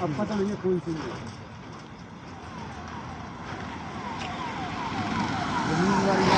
अब पता नहीं है कौन सी है। जमीन वाली